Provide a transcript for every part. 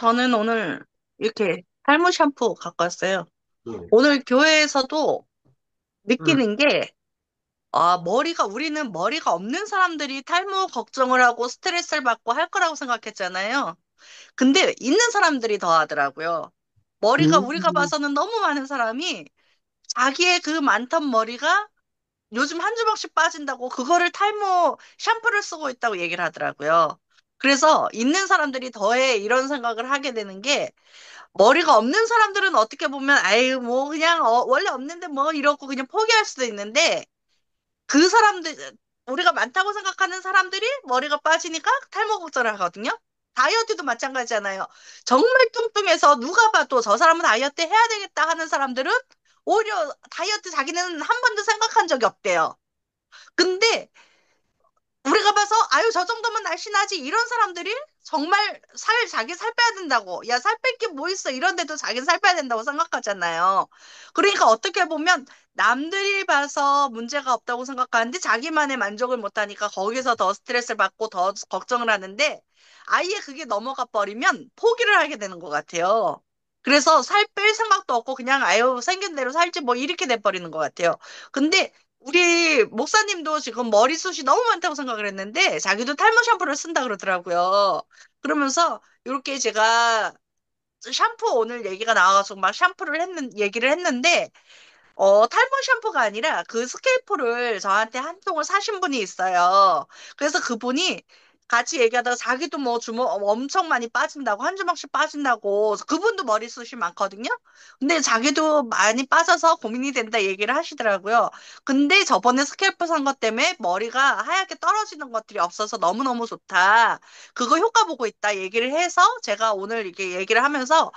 저는 오늘 이렇게 탈모 샴푸 갖고 왔어요. 응, 오늘 교회에서도 응, 느끼는 게, 우리는 머리가 없는 사람들이 탈모 걱정을 하고 스트레스를 받고 할 거라고 생각했잖아요. 근데 있는 사람들이 더 하더라고요. 우리가 음, 봐서는 너무 많은 사람이 자기의 그 많던 머리가 요즘 한 주먹씩 빠진다고 그거를 탈모 샴푸를 쓰고 있다고 얘기를 하더라고요. 그래서 있는 사람들이 더해 이런 생각을 하게 되는 게 머리가 없는 사람들은 어떻게 보면 아유 뭐 그냥 원래 없는데 뭐 이러고 그냥 포기할 수도 있는데 그 사람들 우리가 많다고 생각하는 사람들이 머리가 빠지니까 탈모 걱정을 하거든요. 다이어트도 마찬가지잖아요. 정말 뚱뚱해서 누가 봐도 저 사람은 다이어트 해야 되겠다 하는 사람들은 오히려 다이어트 자기는 한 번도 생각한 적이 없대요. 근데 우리가 봐서 아유 저 정도면 날씬하지 이런 사람들이 정말 자기 살 빼야 된다고 야 살 뺄 게 뭐 있어 이런데도 자기 살 빼야 된다고 생각하잖아요. 그러니까 어떻게 보면 남들이 봐서 문제가 없다고 생각하는데 자기만의 만족을 못하니까 거기서 더 스트레스를 받고 더 걱정을 하는데 아예 그게 넘어가 버리면 포기를 하게 되는 것 같아요. 그래서 살 뺄 생각도 없고 그냥 아유 생긴 대로 살지 뭐 이렇게 돼버리는 것 같아요. 근데 우리 목사님도 지금 머리숱이 너무 많다고 생각을 했는데 자기도 탈모 샴푸를 쓴다 그러더라고요. 그러면서 이렇게 제가 샴푸 오늘 얘기가 나와가지고 막 얘기를 했는데 탈모 샴푸가 아니라 그 스케이프를 저한테 한 통을 사신 분이 있어요. 그래서 그분이 같이 얘기하다가 자기도 뭐 주먹 엄청 많이 빠진다고, 한 주먹씩 빠진다고, 그분도 머리숱이 많거든요? 근데 자기도 많이 빠져서 고민이 된다 얘기를 하시더라고요. 근데 저번에 스케이프 산 것 때문에 머리가 하얗게 떨어지는 것들이 없어서 너무너무 좋다. 그거 효과 보고 있다 얘기를 해서 제가 오늘 이렇게 얘기를 하면서,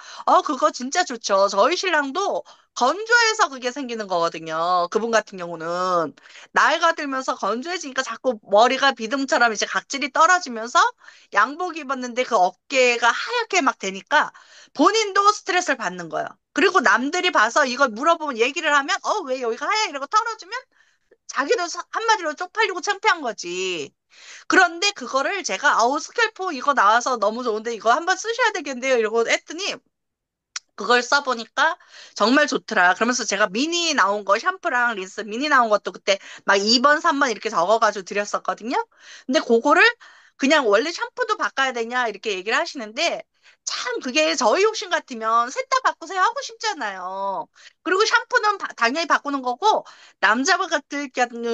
그거 진짜 좋죠. 저희 신랑도 건조해서 그게 생기는 거거든요. 그분 같은 경우는 나이가 들면서 건조해지니까 자꾸 머리가 비듬처럼 이제 각질이 떨어지면서 양복 입었는데 그 어깨가 하얗게 막 되니까 본인도 스트레스를 받는 거예요. 그리고 남들이 봐서 이걸 물어보면 얘기를 하면 왜 여기가 하얘 이러고 털어주면 자기도 한마디로 쪽팔리고 창피한 거지. 그런데 그거를 제가 스캘프 이거 나와서 너무 좋은데 이거 한번 쓰셔야 되겠는데요 이러고 했더니 그걸 써보니까 정말 좋더라. 그러면서 제가 미니 나온 거, 샴푸랑 린스 미니 나온 것도 그때 막 2번, 3번 이렇게 적어가지고 드렸었거든요. 근데 그거를 그냥 원래 샴푸도 바꿔야 되냐 이렇게 얘기를 하시는데 참 그게 저희 욕심 같으면 셋 다 바꾸세요 하고 싶잖아요. 그리고 샴푸는 당연히 바꾸는 거고 남자분 같은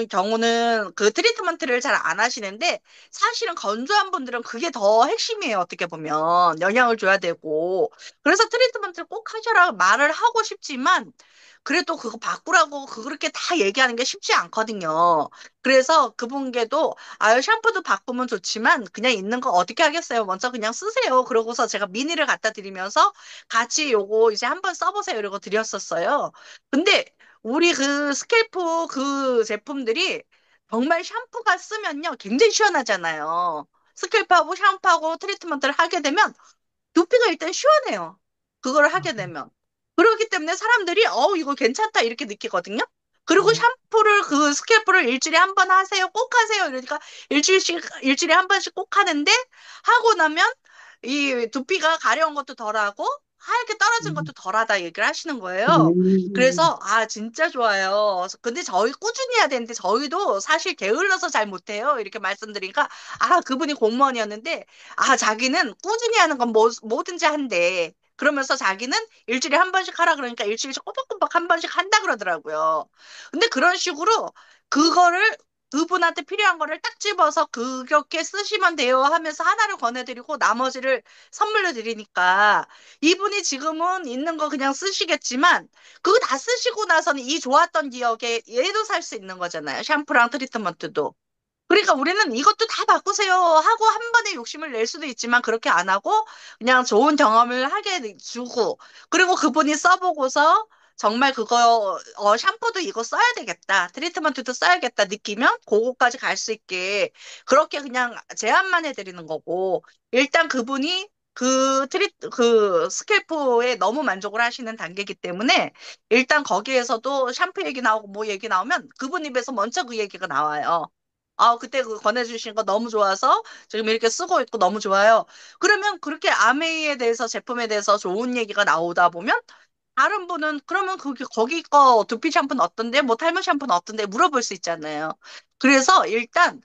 경우는 그 트리트먼트를 잘 안 하시는데 사실은 건조한 분들은 그게 더 핵심이에요. 어떻게 보면 영양을 줘야 되고 그래서 트리트먼트를 꼭 하셔라 말을 하고 싶지만 그래도 그거 바꾸라고 그렇게 다 얘기하는 게 쉽지 않거든요. 그래서 그분께도 아유 샴푸도 바꾸면 좋지만 그냥 있는 거 어떻게 하겠어요. 먼저 그냥 쓰세요. 그러고서 제가 미니를 갖다 드리면서 같이 요거 이제 한번 써보세요. 이러고 드렸었어요. 근데 우리 그 스캘프 그 제품들이 정말 샴푸가 쓰면요 굉장히 시원하잖아요. 스캘프하고 샴푸하고 트리트먼트를 하게 되면 두피가 일단 시원해요. 그걸 하게 되면. 그렇기 때문에 사람들이 이거 괜찮다 이렇게 느끼거든요. 그리고 어, 샴푸를 그 스캘프를 일주일에 한 번 하세요. 꼭 하세요. 이러니까 일주일에 한 번씩 꼭 하는데 하고 나면 이 두피가 가려운 것도 덜하고 하얗게 떨어진 것도 덜하다 얘기를 하시는 거예요. 음, 그래서 진짜 좋아요. 근데 저희 꾸준히 해야 되는데 저희도 사실 게을러서 잘 못해요. 이렇게 말씀드리니까 그분이 공무원이었는데 자기는 꾸준히 하는 건 뭐든지 한대. 그러면서 자기는 일주일에 한 번씩 하라 그러니까 일주일에 꼬박꼬박 한 번씩 한다 그러더라고요. 근데 그런 식으로 그거를 그분한테 필요한 거를 딱 집어서 그렇게 쓰시면 돼요 하면서 하나를 권해드리고 나머지를 선물로 드리니까 이분이 지금은 있는 거 그냥 쓰시겠지만 그거 다 쓰시고 나서는 이 좋았던 기억에 얘도 살 수 있는 거잖아요. 샴푸랑 트리트먼트도. 그러니까 우리는 이것도 다 바꾸세요 하고 한 번에 욕심을 낼 수도 있지만 그렇게 안 하고 그냥 좋은 경험을 하게 주고 그리고 그분이 써보고서 정말 그거 샴푸도 이거 써야 되겠다 트리트먼트도 써야겠다 느끼면 그거까지 갈 수 있게 그렇게 그냥 제안만 해드리는 거고 일단 그분이 그 스캘프에 너무 만족을 하시는 단계이기 때문에 일단 거기에서도 샴푸 얘기 나오고 뭐 얘기 나오면 그분 입에서 먼저 그 얘기가 나와요. 아, 그때 그 권해주신 거 너무 좋아서 지금 이렇게 쓰고 있고 너무 좋아요. 그러면 그렇게 아메이에 대해서, 제품에 대해서 좋은 얘기가 나오다 보면 다른 분은 그러면 거기 거 두피 샴푸는 어떤데? 뭐 탈모 샴푸는 어떤데? 물어볼 수 있잖아요. 그래서 일단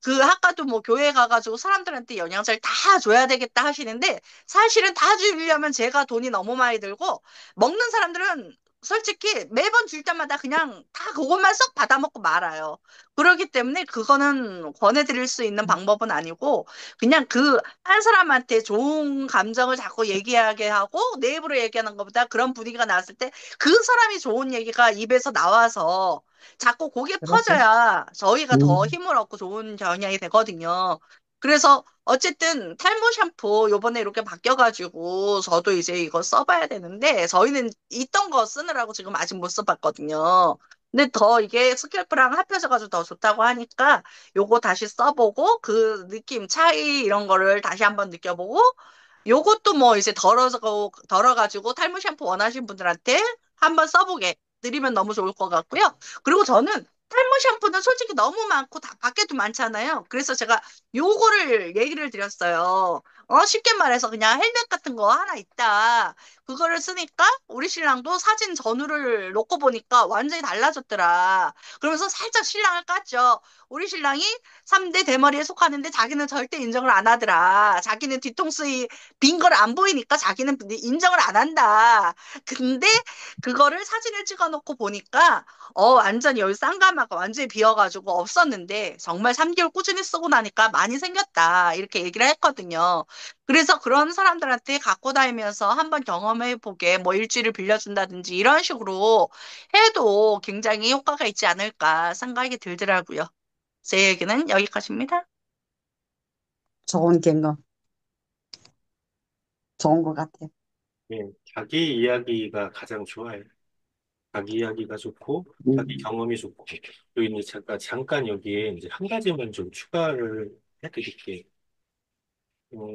그 아까도 뭐 교회 가가지고 사람들한테 영양제를 다 줘야 되겠다 하시는데 사실은 다 주려면 제가 돈이 너무 많이 들고 먹는 사람들은 솔직히 매번 줄 때마다 그냥 다 그것만 쏙 받아먹고 말아요. 그렇기 때문에 그거는 권해드릴 수 있는 방법은 아니고 그냥 그 한 사람한테 좋은 감정을 자꾸 얘기하게 하고 내 입으로 얘기하는 것보다 그런 분위기가 나왔을 때 그 사람이 좋은 얘기가 입에서 나와서 자꾸 그게 그러게. 퍼져야 저희가 더 음, 힘을 얻고 좋은 경향이 되거든요. 그래서 어쨌든 탈모 샴푸 요번에 이렇게 바뀌어가지고 저도 이제 이거 써봐야 되는데 저희는 있던 거 쓰느라고 지금 아직 못 써봤거든요. 근데 더 이게 스캘프랑 합해져가지고 더 좋다고 하니까 요거 다시 써보고 그 느낌 차이 이런 거를 다시 한번 느껴보고 요것도 뭐 이제 덜어가지고 탈모 샴푸 원하시는 분들한테 한번 써보게 드리면 너무 좋을 것 같고요. 그리고 저는 탈모 샴푸는 솔직히 너무 많고 다 밖에도 많잖아요. 그래서 제가 요거를 얘기를 드렸어요. 쉽게 말해서 그냥 헬멧 같은 거 하나 있다. 그거를 쓰니까 우리 신랑도 사진 전후를 놓고 보니까 완전히 달라졌더라. 그러면서 살짝 신랑을 깠죠. 우리 신랑이 3대 대머리에 속하는데 자기는 절대 인정을 안 하더라. 자기는 뒤통수 빈 걸 안 보이니까 자기는 인정을 안 한다. 근데 그거를 사진을 찍어 놓고 보니까 완전히 여기 쌍가마가 완전히 비어가지고 없었는데 정말 3개월 꾸준히 쓰고 나니까 많이 생겼다. 이렇게 얘기를 했거든요. 그래서 그런 사람들한테 갖고 다니면서 한번 경험해 보게 뭐 일주일을 빌려준다든지 이런 식으로 해도 굉장히 효과가 있지 않을까 생각이 들더라고요. 제 얘기는 여기까지입니다. 좋은 경험, 좋은 것 같아요. 예, 자기 이야기가 가장 좋아요. 자기 이야기가 좋고, 자기 음, 경험이 좋고. 그리고 이제 잠깐 여기에 이제 한 가지만 좀 추가를 해드릴게요.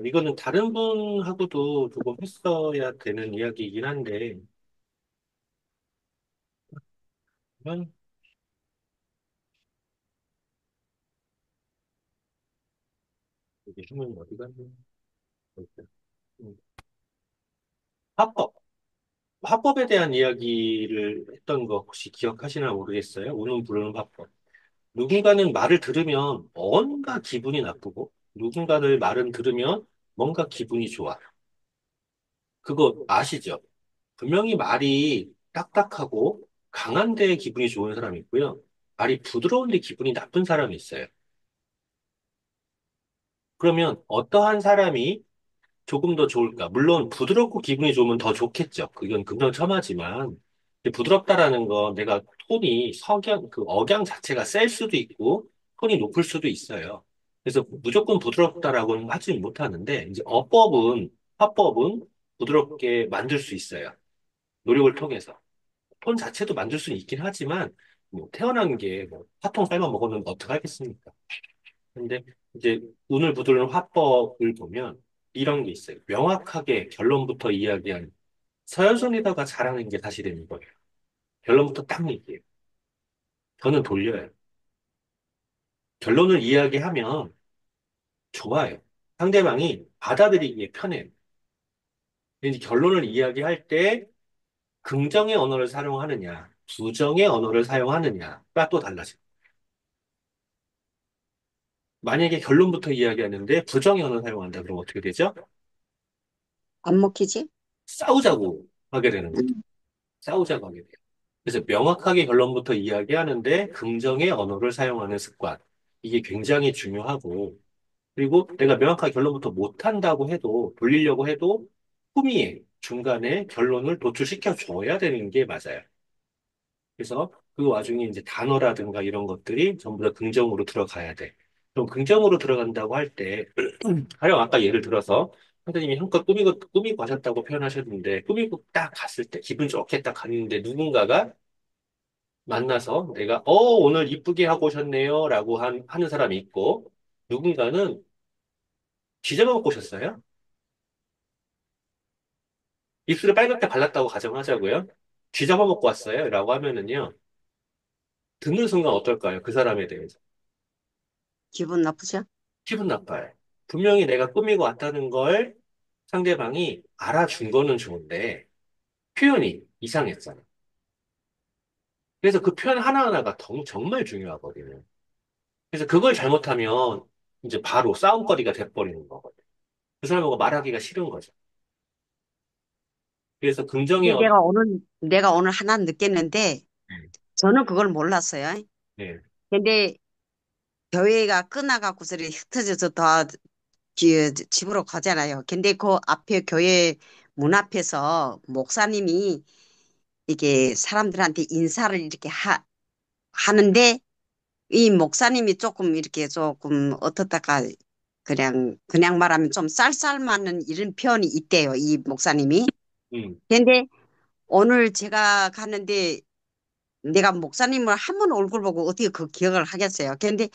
이거는 다른 분하고도 조금 했어야 되는 이야기이긴 한데, 그러면 이게 힘은 어디 갔나? 음, 화법. 화법에 대한 이야기를 했던 거 혹시 기억하시나 모르겠어요? 우는 부르는 화법. 누군가는 말을 들으면 뭔가 기분이 나쁘고, 누군가를 말은 들으면 뭔가 기분이 좋아. 그거 아시죠? 분명히 말이 딱딱하고 강한데 기분이 좋은 사람이 있고요. 말이 부드러운데 기분이 나쁜 사람이 있어요. 그러면 어떠한 사람이 조금 더 좋을까? 물론 부드럽고 기분이 좋으면 더 좋겠죠. 그건 금상첨화지만 근데 부드럽다라는 건 내가 톤이 그 억양 자체가 셀 수도 있고 톤이 높을 수도 있어요. 그래서 무조건 부드럽다라고는 하지 못하는데 이제 화법은 부드럽게 만들 수 있어요. 노력을 통해서. 톤 자체도 만들 수는 있긴 하지만 뭐 태어난 게 뭐 화통 삶아 먹었는데 어떡하겠습니까? 근데 이제 운을 부두는 화법을 보면 이런 게 있어요. 명확하게 결론부터 이야기한 서현сон 리더가 잘하는 게 사실은 이거예요. 결론부터 딱 얘기해요. 저는 돌려요. 결론을 이야기하면 좋아요. 상대방이 받아들이기에 편해요. 근데 이제 결론을 이야기할 때 긍정의 언어를 사용하느냐, 부정의 언어를 사용하느냐가 또 달라져요. 만약에 결론부터 이야기하는데 부정의 언어를 사용한다 그러면 어떻게 되죠? 안 먹히지? 싸우자고 하게 되는 거죠. 싸우자고 하게 돼요. 그래서 명확하게 결론부터 이야기하는데 긍정의 언어를 사용하는 습관. 이게 굉장히 중요하고, 그리고 내가 명확하게 결론부터 못한다고 해도, 돌리려고 해도, 후미에 중간에 결론을 도출시켜 줘야 되는 게 맞아요. 그래서 그 와중에 이제 단어라든가 이런 것들이 전부 다 긍정으로 들어가야 돼. 그럼 긍정으로 들어간다고 할 때, 가령 아까 예를 들어서, 선생님이 한껏 꾸미고 하셨다고 표현하셨는데, 꾸미고 딱 갔을 때, 기분 좋게 딱 갔는데, 누군가가 만나서 내가, 오늘 이쁘게 하고 오셨네요. 라고 하는 사람이 있고, 누군가는 쥐잡아먹고 오셨어요. 입술에 빨갛게 발랐다고 가정하자고요. 쥐잡아먹고 왔어요. 라고 하면은요, 듣는 순간 어떨까요? 그 사람에 대해서. 기분 나쁘죠? 기분 나빠요. 분명히 내가 꾸미고 왔다는 걸 상대방이 알아준 거는 좋은데 표현이 이상했잖아. 그래서 그 표현 하나하나가 정말 중요하거든요. 그래서 그걸 잘못하면 이제 바로 싸움거리가 돼버리는 거거든요. 그 사람하고 말하기가 싫은 거죠. 그래서 긍정의 근데 언어, 내가 오늘 하나 느꼈는데, 네, 저는 그걸 몰랐어요. 네, 근데 교회가 끝나갖고서 흩어져서 다 집으로 가잖아요. 근데 그 앞에 교회 문 앞에서 목사님이 이게 사람들한테 인사를 이렇게 하는데 이 목사님이 조금 이렇게 조금 어떻다가 그냥 말하면 좀 쌀쌀맞는 이런 표현이 있대요. 이 목사님이. 음, 근데 오늘 제가 갔는데 내가 목사님을 한 번 얼굴 보고 어떻게 그 기억을 하겠어요. 근데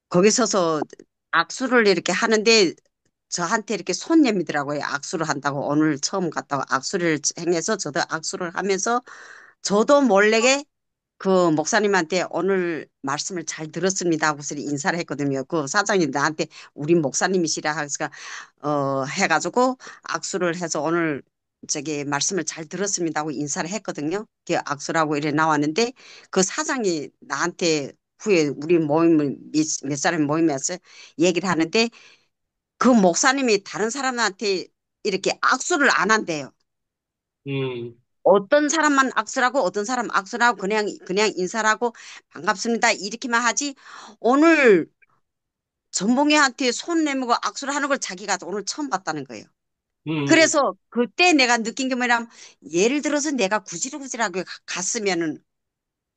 거기 서서 악수를 이렇게 하는데 저한테 이렇게 손 내미더라고요. 악수를 한다고. 오늘 처음 갔다고 악수를 행해서 저도 악수를 하면서 저도 몰래게 그 목사님한테 오늘 말씀을 잘 들었습니다 하고서 인사를 했거든요. 그 사장이 나한테 우리 목사님이시라 해서 해가지고 악수를 해서 오늘 저기 말씀을 잘 들었습니다 하고 인사를 했거든요. 그 악수라고 이래 나왔는데 그 사장이 나한테 후에 우리 모임을 몇 사람 모임에서 얘기를 하는데 그 목사님이 다른 사람한테 이렇게 악수를 안 한대요. 음, 어떤 사람만 악수라고 어떤 사람 악수라고 그냥 인사를 하고 반갑습니다 이렇게만 하지 오늘 전봉이한테 손 내밀고 악수를 하는 걸 자기가 오늘 처음 봤다는 거예요. 음, 그래서 그때 내가 느낀 게 뭐냐면 예를 들어서 내가 구질구질하게 갔으면은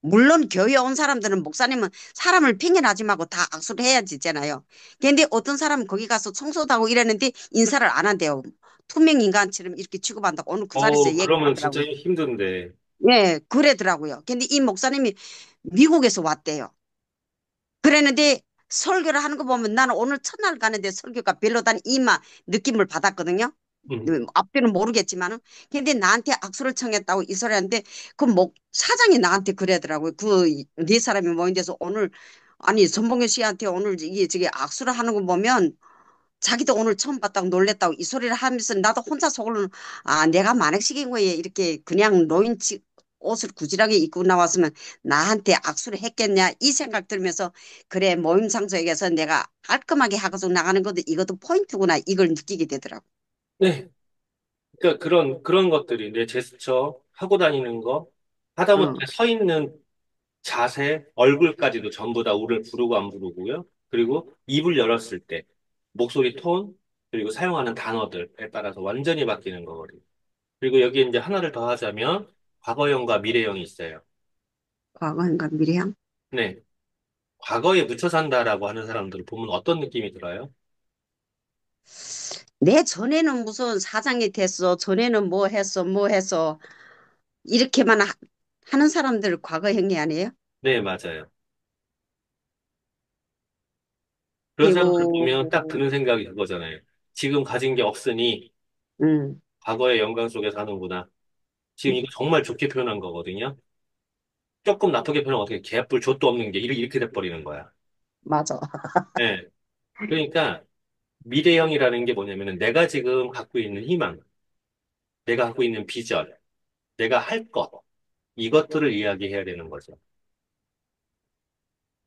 물론 교회 온 사람들은 목사님은 사람을 핑계나지 말고 다 악수를 해야지 있잖아요. 근데 어떤 사람은 거기 가서 청소도 하고 이랬는데 인사를 안 한대요. 투명 인간처럼 이렇게 취급한다고 오늘 그 자리에서 얘기를 그러면 진짜 하더라고요. 힘든데. 예, 그래더라고요. 근데 이 목사님이 미국에서 왔대요. 그랬는데 설교를 하는 거 보면 나는 오늘 첫날 가는데 설교가 별로다는 이마 느낌을 받았거든요. 음, 앞뒤는 모르겠지만은. 근데 나한테 악수를 청했다고 이 소리 하는데 그 사장이 나한테 그러더라고요. 그 네 사람이 모인 데서 오늘 아니 전봉현 씨한테 오늘 이게 저게 악수를 하는 거 보면 자기도 오늘 처음 봤다고 놀랬다고 이 소리를 하면서 나도 혼자 속으로는 아 내가 만행시킨 거에 이렇게 그냥 옷을 구질하게 입고 나왔으면 나한테 악수를 했겠냐 이 생각 들면서 그래 모임 장소에 가서 내가 깔끔하게 하고서 나가는 것도 이것도 포인트구나 이걸 느끼게 되더라고. 네. 그러니까 그런 것들이 내 제스처, 하고 다니는 거, 하다못해 어, 서 있는 자세, 얼굴까지도 전부 다 우를 부르고 안 부르고요. 그리고 입을 열었을 때, 목소리 톤, 그리고 사용하는 단어들에 따라서 완전히 바뀌는 거거든요. 그리고 여기에 이제 하나를 더 하자면, 과거형과 미래형이 있어요. 과거인가 미래형? 네. 과거에 묻혀 산다라고 하는 사람들을 보면 어떤 느낌이 들어요? 내 전에는 무슨 사장이 됐어 전에는 뭐 했어 이렇게만 하는 사람들 과거형이 아니에요? 네, 맞아요. 그런 사람들 아이고 보면 딱 드는 생각이 그거잖아요. 지금 가진 게 없으니 음, 과거의 영광 속에 사는구나. 지금 이거 정말 좋게 표현한 거거든요. 조금 나쁘게 표현하면 어떻게 개뿔 족도 없는 게 이렇게 돼버리는 거야. 맞아. 네. 그러니까 미래형이라는 게 뭐냐면은 내가 지금 갖고 있는 희망, 내가 갖고 있는 비전, 내가 할 것, 이것들을 이야기해야 되는 거죠.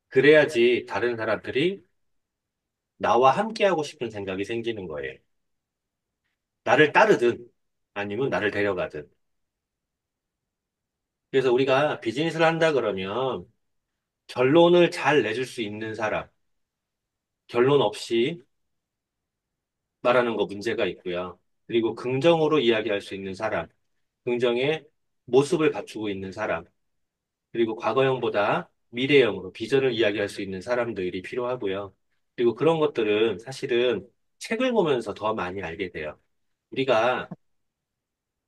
그래야지 다른 사람들이 나와 함께하고 싶은 생각이 생기는 거예요. 나를 따르든 아니면 나를 데려가든. 그래서 우리가 비즈니스를 한다 그러면 결론을 잘 내줄 수 있는 사람, 결론 없이 말하는 거 문제가 있고요. 그리고 긍정으로 이야기할 수 있는 사람, 긍정의 모습을 갖추고 있는 사람, 그리고 과거형보다 미래형으로 비전을 이야기할 수 있는 사람들이 필요하고요. 그리고 그런 것들은 사실은 책을 보면서 더 많이 알게 돼요. 우리가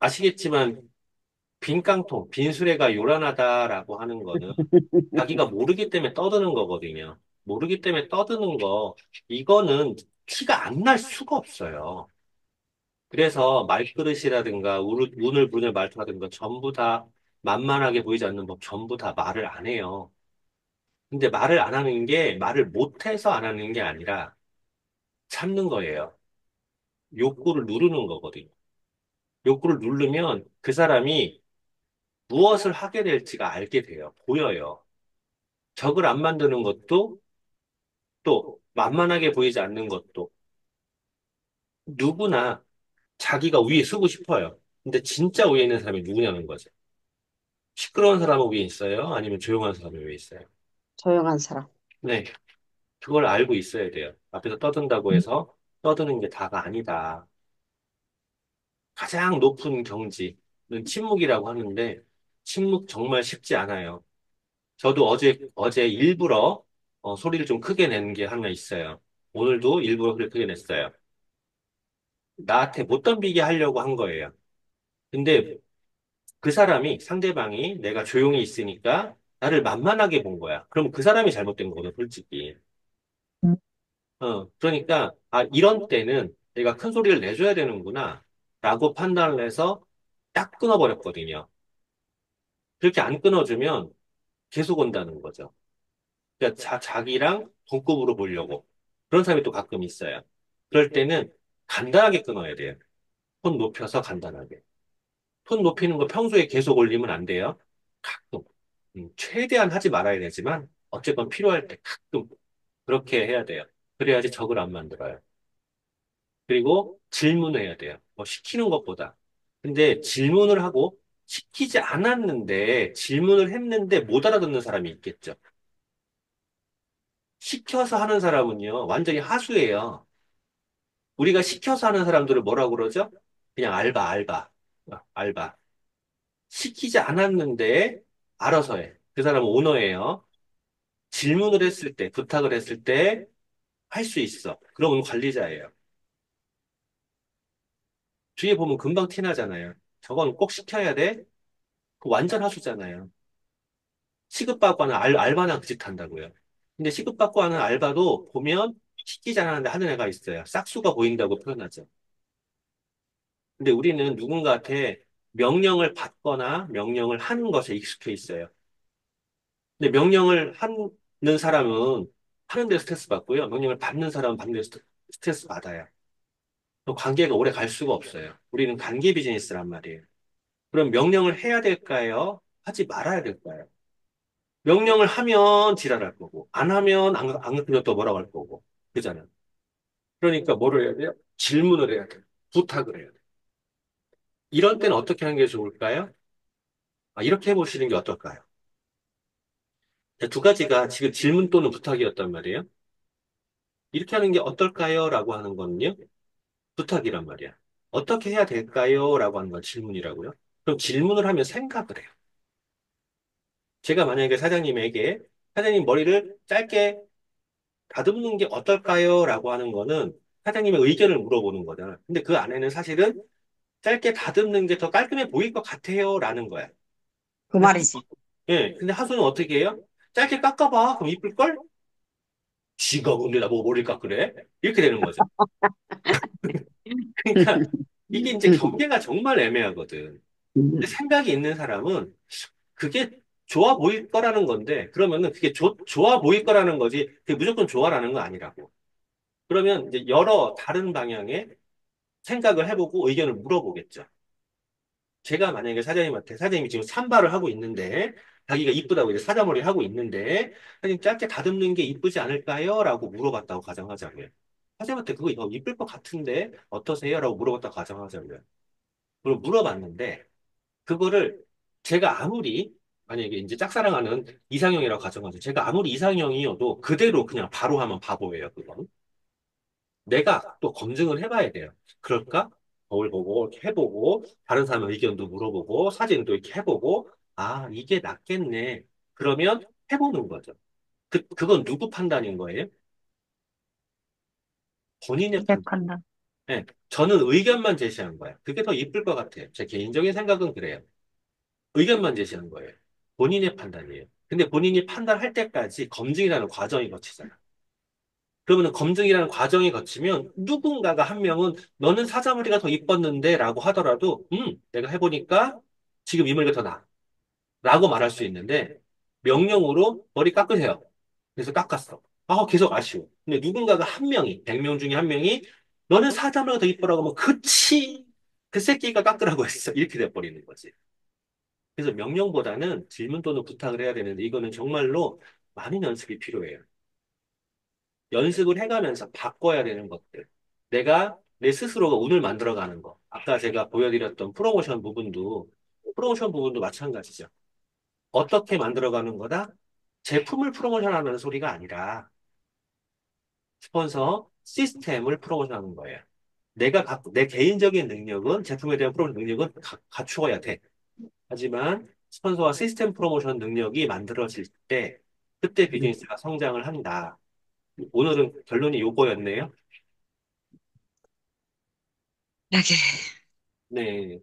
아시겠지만 빈 깡통, 빈 수레가 요란하다라고 하는 거는 자기가 모르기 때문에 떠드는 거거든요. 모르기 때문에 떠드는 거, 이거는 티가 안 날 수가 없어요. 그래서 말그릇이라든가 운을 부르는 말투라든가 전부 다 만만하게 보이지 않는 법 전부 다 말을 안 해요. 근데 말을 안 하는 게 말을 못해서 안 하는 게 아니라 참는 거예요. 욕구를 누르는 거거든요. 욕구를 누르면 그 사람이 무엇을 하게 될지가 알게 돼요. 보여요. 적을 안 만드는 것도 또 만만하게 보이지 않는 것도 누구나 자기가 위에 서고 싶어요. 근데 진짜 위에 있는 사람이 누구냐는 거죠. 시끄러운 사람은 위에 있어요? 아니면 조용한 사람이 위에 있어요? 조용한 사람. 네, 그걸 알고 있어야 돼요. 앞에서 떠든다고 해서 떠드는 게 다가 아니다. 가장 높은 경지는 침묵이라고 하는데 침묵 정말 쉽지 않아요. 저도 어제 일부러 소리를 좀 크게 낸 게 하나 있어요. 오늘도 일부러 소리를 크게 냈어요. 나한테 못 덤비게 하려고 한 거예요. 근데 그 사람이, 상대방이 내가 조용히 있으니까 나를 만만하게 본 거야. 그럼 그 사람이 잘못된 거거든, 솔직히. 그러니까, 아, 이런 때는 내가 큰 소리를 내줘야 되는구나, 라고 판단을 해서 딱 끊어버렸거든요. 그렇게 안 끊어주면 계속 온다는 거죠. 그러니까 자기랑 동급으로 보려고. 그런 사람이 또 가끔 있어요. 그럴 때는 간단하게 끊어야 돼요. 톤 높여서 간단하게. 톤 높이는 거 평소에 계속 올리면 안 돼요. 가끔. 최대한 하지 말아야 되지만, 어쨌건 필요할 때 가끔 그렇게 해야 돼요. 그래야지 적을 안 만들어요. 그리고 질문을 해야 돼요. 뭐 시키는 것보다. 근데 질문을 하고 시키지 않았는데 질문을 했는데 못 알아듣는 사람이 있겠죠. 시켜서 하는 사람은요, 완전히 하수예요. 우리가 시켜서 하는 사람들을 뭐라고 그러죠? 그냥 알바. 알바. 시키지 않았는데 알아서 해. 그 사람은 오너예요. 질문을 했을 때, 부탁을 했을 때 할 수 있어. 그러면 관리자예요. 뒤에 보면 금방 티나잖아요. 저건 꼭 시켜야 돼? 그 완전 하수잖아요. 시급받고 하는 알바나 그 짓 한다고요. 근데 시급받고 하는 알바도 보면 시키지 않았는데 하는 애가 있어요. 싹수가 보인다고 표현하죠. 근데 우리는 누군가한테 명령을 받거나 명령을 하는 것에 익숙해 있어요. 근데 명령을 하는 사람은 하는데 스트레스 받고요. 명령을 받는 사람은 받는데 스트레스 받아요. 또 관계가 오래 갈 수가 없어요. 우리는 관계 비즈니스란 말이에요. 그럼 명령을 해야 될까요? 하지 말아야 될까요? 명령을 하면 지랄할 거고, 안 하면 안 그래도 또 뭐라고 할 거고, 그잖아요. 그러니까 뭐를 해야 돼요? 질문을 해야 돼요. 부탁을 해야 돼요. 이런 때는 어떻게 하는 게 좋을까요? 아, 이렇게 해보시는 게 어떨까요? 두 가지가 지금 질문 또는 부탁이었단 말이에요. 이렇게 하는 게 어떨까요? 라고 하는 거는요, 부탁이란 말이야. 어떻게 해야 될까요? 라고 하는 건 질문이라고요. 그럼 질문을 하면 생각을 해요. 제가 만약에 사장님에게 사장님 머리를 짧게 다듬는 게 어떨까요? 라고 하는 거는 사장님의 의견을 물어보는 거잖아. 근데 그 안에는 사실은 짧게 다듬는 게 더 깔끔해 보일 것 같아요. 라는 거야. 그 근데 말이지. 예, 근데 하수는 어떻게 해요? 짧게 깎아봐. 그럼 이쁠걸? 지가 근데 나보고 머리를 깎으래? 이렇게 되는 거죠. 그러니까 이게 이제 경계가 정말 애매하거든. 근데 생각이 있는 사람은 그게 좋아 보일 거라는 건데, 그러면은 그게 좋아 보일 거라는 거지, 그게 무조건 좋아라는 거 아니라고. 그러면 이제 여러 다른 방향의 생각을 해보고 의견을 물어보겠죠. 제가 만약에 사장님한테, 사장님이 지금 산발을 하고 있는데, 자기가 이쁘다고 이제 사자머리를 하고 있는데, 사장님 짧게 다듬는 게 이쁘지 않을까요? 라고 물어봤다고 가정하자고요. 사장님한테 그거 이쁠 것 같은데, 어떠세요? 라고 물어봤다고 가정하자고요. 그걸 물어봤는데, 그거를 제가 아무리, 만약에 이제 짝사랑하는 이상형이라고 가정하죠. 제가 아무리 이상형이어도 그대로 그냥 바로 하면 바보예요, 그건. 내가 또 검증을 해봐야 돼요. 그럴까? 거울 보고 이렇게 해보고 다른 사람 의견도 물어보고 사진도 이렇게 해보고 아 이게 낫겠네. 그러면 해보는 거죠. 그건 누구 판단인 거예요? 본인의 내 판단. 판단. 네, 저는 의견만 제시한 거예요. 그게 더 이쁠 것 같아요. 제 개인적인 생각은 그래요. 의견만 제시한 거예요. 본인의 판단이에요. 근데 본인이 판단할 때까지 검증이라는 과정이 거치잖아. 그러면 검증이라는 과정이 거치면 누군가가 한 명은 너는 사자머리가 더 이뻤는데 라고 하더라도 내가 해보니까 지금 이 머리가 더 나아 라고 말할 수 있는데 명령으로 머리 깎으세요. 그래서 깎았어. 아, 계속 아쉬워. 근데 누군가가 한 명이, 100명 중에 한 명이, 너는 사자보다 더 이쁘라고 하면, 그치! 그 새끼가 깎으라고 했어. 이렇게 돼버리는 거지. 그래서 명령보다는 질문 또는 부탁을 해야 되는데, 이거는 정말로 많은 연습이 필요해요. 연습을 해가면서 바꿔야 되는 것들. 내가 내 스스로가 운을 만들어가는 거. 아까 제가 보여드렸던 프로모션 부분도 마찬가지죠. 어떻게 만들어가는 거다? 제품을 프로모션하는 소리가 아니라 스폰서 시스템을 프로모션하는 거예요. 내 개인적인 능력은, 제품에 대한 프로모션 능력은 갖추어야 돼. 하지만 스폰서와 시스템 프로모션 능력이 만들어질 때, 그때 비즈니스가 성장을 한다. 오늘은 결론이 요거였네요. 이렇게 네.